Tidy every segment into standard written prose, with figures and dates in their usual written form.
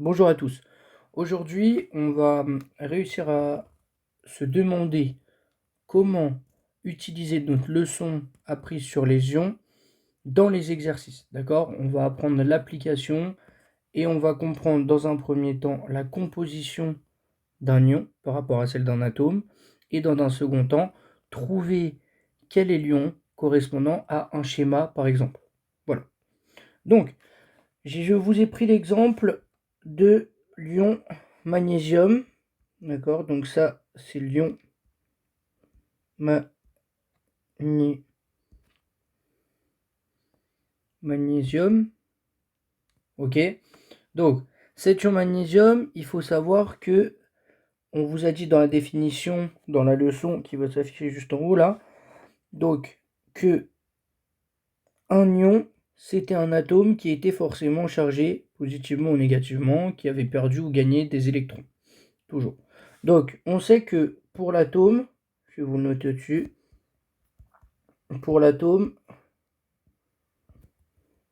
Bonjour à tous. Aujourd'hui, on va réussir à se demander comment utiliser notre leçon apprise sur les ions dans les exercices. D'accord? On va apprendre l'application et on va comprendre dans un premier temps la composition d'un ion par rapport à celle d'un atome et dans un second temps, trouver quel est l'ion correspondant à un schéma par exemple. Voilà. Donc, je vous ai pris l'exemple de l'ion magnésium. D'accord, donc ça, c'est l'ion magnésium. Ok, donc cet ion magnésium, il faut savoir que on vous a dit dans la définition, dans la leçon qui va s'afficher juste en haut là, donc que un ion, c'était un atome qui était forcément chargé positivement ou négativement, qui avait perdu ou gagné des électrons. Toujours. Donc, on sait que pour l'atome, je vais vous le noter dessus, pour l'atome,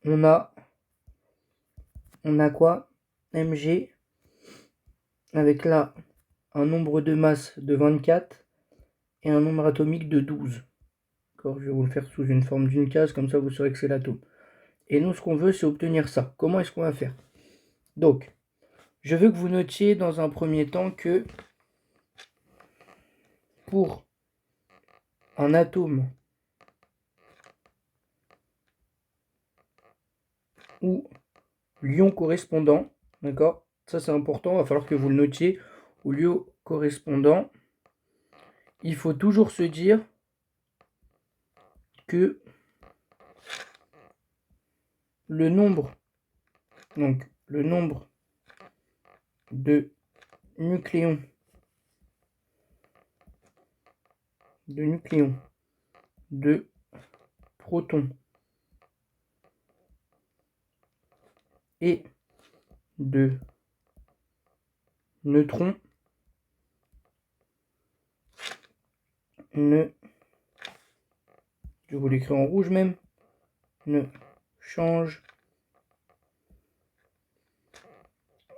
on a quoi? Mg, avec là un nombre de masse de 24 et un nombre atomique de 12. D'accord, je vais vous le faire sous une forme d'une case, comme ça vous saurez que c'est l'atome. Et nous, ce qu'on veut, c'est obtenir ça. Comment est-ce qu'on va faire? Donc, je veux que vous notiez dans un premier temps que pour un atome ou l'ion correspondant, d'accord? Ça c'est important, il va falloir que vous le notiez. Au lieu correspondant, il faut toujours se dire que le nombre, donc le nombre de nucléons, de protons et de neutrons ne, je vous l'écris en rouge même, ne change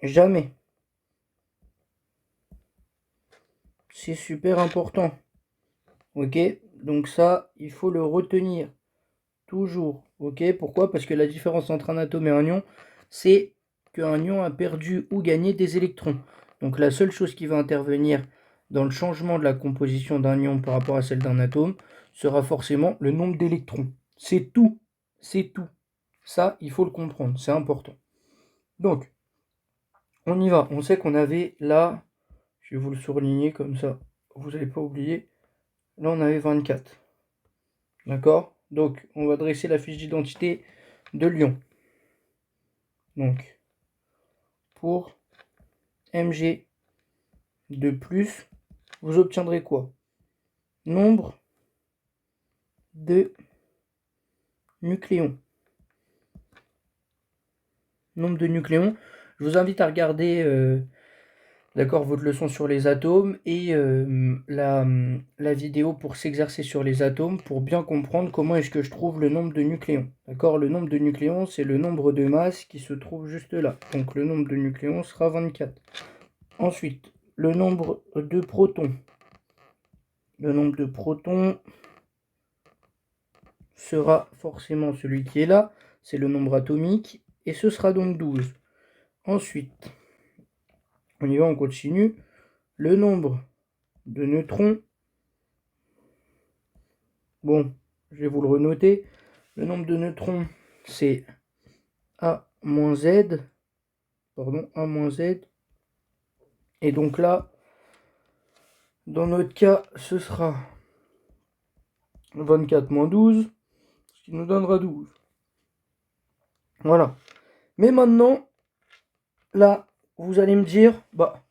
jamais. C'est super important. Ok, donc ça, il faut le retenir. Toujours. Ok, pourquoi? Parce que la différence entre un atome et un ion, c'est qu'un ion a perdu ou gagné des électrons. Donc la seule chose qui va intervenir dans le changement de la composition d'un ion par rapport à celle d'un atome sera forcément le nombre d'électrons. C'est tout. C'est tout. Ça, il faut le comprendre. C'est important. Donc, on y va. On sait qu'on avait là, je vais vous le surligner comme ça, vous n'allez pas oublier. Là, on avait 24. D'accord? Donc, on va dresser la fiche d'identité de l'ion. Donc, pour Mg de plus, vous obtiendrez quoi? Nombre de nucléons. Nombre de nucléons. Je vous invite à regarder d'accord, votre leçon sur les atomes et la vidéo pour s'exercer sur les atomes pour bien comprendre comment est-ce que je trouve le nombre de nucléons. D'accord, le nombre de nucléons, c'est le nombre de masses qui se trouve juste là. Donc le nombre de nucléons sera 24. Ensuite, le nombre de protons. Le nombre de protons sera forcément celui qui est là, c'est le nombre atomique, et ce sera donc 12. Ensuite, on y va, on continue. Le nombre de neutrons, bon, je vais vous le renoter. Le nombre de neutrons, c'est A-Z, pardon, A-Z. Et donc là, dans notre cas, ce sera 24 moins 12, ce qui nous donnera 12. Voilà. Mais maintenant, là, vous allez me dire, bah,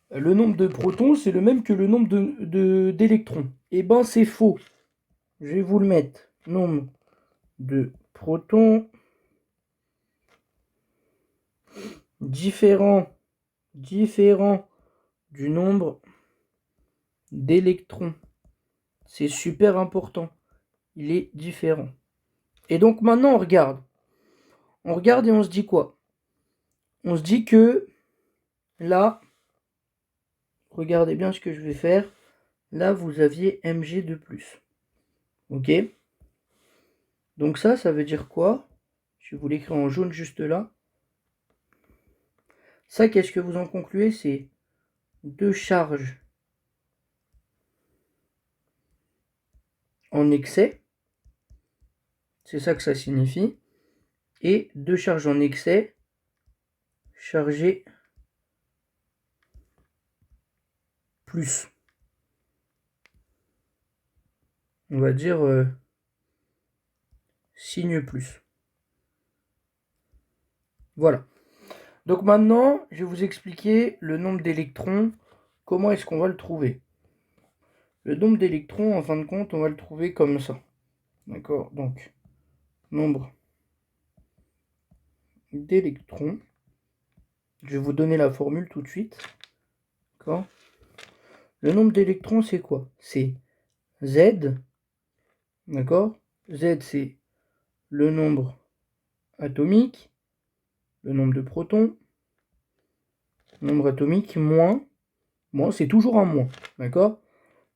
le nombre de protons, c'est le même que le nombre d'électrons. Eh ben, c'est faux. Je vais vous le mettre. Nombre de protons différent du nombre d'électrons. C'est super important. Il est différent. Et donc maintenant, on regarde. On regarde et on se dit quoi? on se dit que là, regardez bien ce que je vais faire. Là, vous aviez Mg de plus. Ok? Donc ça veut dire quoi? Je vais vous l'écrire en jaune juste là. Ça, qu'est-ce que vous en concluez? C'est 2 charges en excès. C'est ça que ça signifie. Et 2 charges en excès chargées plus. On va dire signe plus. Voilà. Donc maintenant, je vais vous expliquer le nombre d'électrons. Comment est-ce qu'on va le trouver? Le nombre d'électrons, en fin de compte, on va le trouver comme ça. D'accord? Donc, nombre d'électrons. Je vais vous donner la formule tout de suite. D'accord? Le nombre d'électrons, c'est quoi? C'est Z. D'accord? Z, c'est le nombre atomique, le nombre de protons, nombre atomique, moins, c'est toujours un moins, d'accord?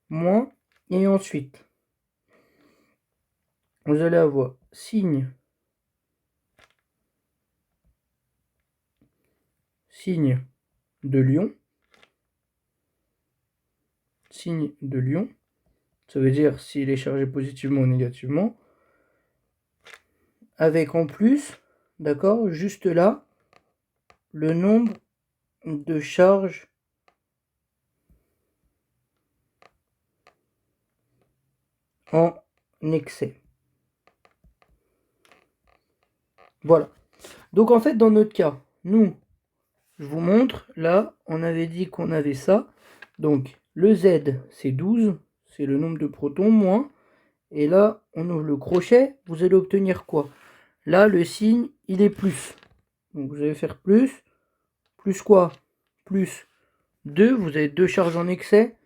Moins, et ensuite, vous allez avoir signe de Lion, signe de Lion, ça veut dire s'il est chargé positivement ou négativement, avec en plus, d'accord, juste là, le nombre de charges en excès. Voilà. Donc en fait, dans notre cas, nous, je vous montre, là, on avait dit qu'on avait ça. Donc, le Z, c'est 12, c'est le nombre de protons, moins. Et là, on ouvre le crochet, vous allez obtenir quoi? Là, le signe, il est plus. Donc, vous allez faire plus quoi? Plus 2, vous avez 2 charges en excès.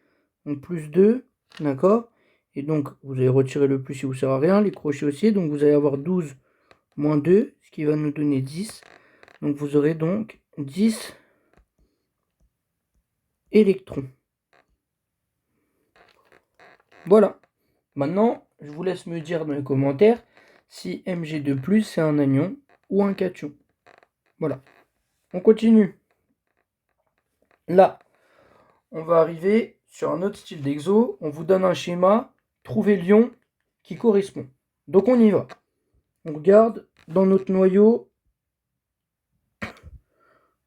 Donc, plus 2, d'accord? Et donc, vous allez retirer le plus, il ne vous sert à rien. Les crochets aussi, donc vous allez avoir 12 moins 2, ce qui va nous donner 10. Donc, vous aurez donc 10 électrons. Voilà. Maintenant, je vous laisse me dire dans les commentaires si Mg2+, c'est un anion ou un cation. Voilà. On continue. Là, on va arriver sur un autre style d'exo. On vous donne un schéma. Trouvez l'ion qui correspond. Donc, on y va. On regarde dans notre noyau.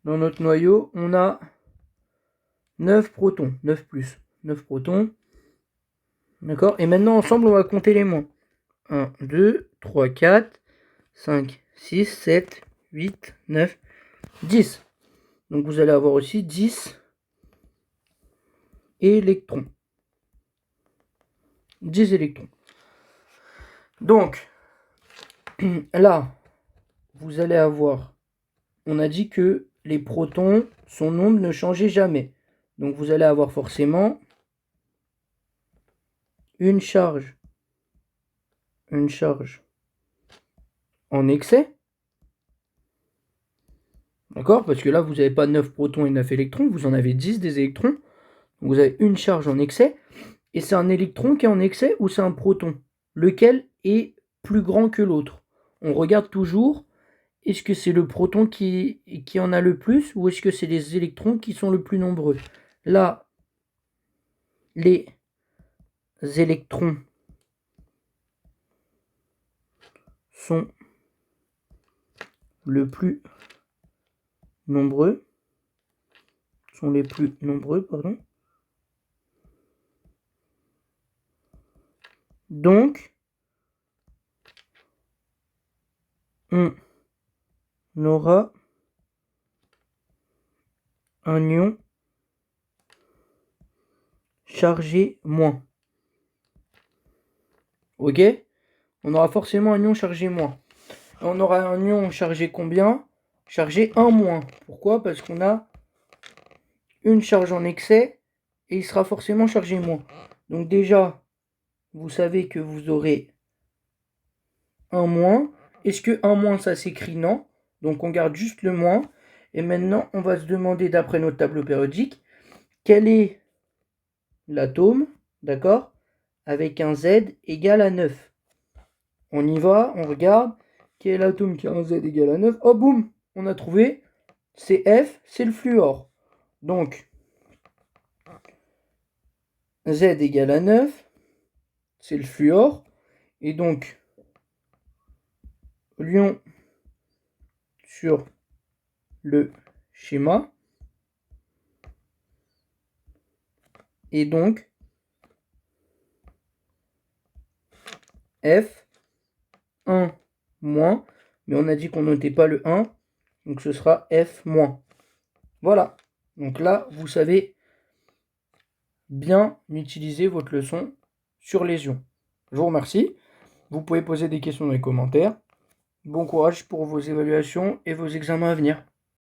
Dans notre noyau, on a 9 protons. 9 plus. 9 protons. D'accord? Et maintenant, ensemble, on va compter les moins. 1, 2, 3, 4, 5, 6, 7, 8, 9, 10. Donc vous allez avoir aussi 10 électrons. 10 électrons. Donc, là, vous allez avoir... On a dit que les protons, son nombre ne changeait jamais. Donc vous allez avoir forcément une charge en excès. D'accord? Parce que là, vous n'avez pas 9 protons et 9 électrons, vous en avez 10 des électrons. Donc vous avez une charge en excès. Et c'est un électron qui est en excès ou c'est un proton? Lequel est plus grand que l'autre? On regarde toujours, est-ce que c'est le proton qui en a le plus ou est-ce que c'est les électrons qui sont le plus nombreux? Là, les électrons sont le plus nombreux, pardon. Donc, on aura un ion chargé moins. Ok? On aura forcément un ion chargé moins. On aura un ion chargé combien? Chargé 1 moins. Pourquoi? Parce qu'on a une charge en excès et il sera forcément chargé moins. Donc déjà, vous savez que vous aurez 1 moins. Est-ce que 1 moins ça s'écrit? Non. Donc on garde juste le moins. Et maintenant, on va se demander, d'après notre tableau périodique, quel est l'atome, d'accord, avec un Z égal à 9. On y va, on regarde. Quel est l'atome qui a un Z égal à 9? Oh, boum, on a trouvé. C'est F, c'est le fluor. Donc, Z égale à 9, c'est le fluor. Et donc, lions sur le schéma. Et donc, F, 1 moins. Mais on a dit qu'on notait pas le 1. Donc, ce sera F moins. Voilà. Donc là, vous savez bien utiliser votre leçon sur les ions. Je vous remercie. Vous pouvez poser des questions dans les commentaires. Bon courage pour vos évaluations et vos examens à venir.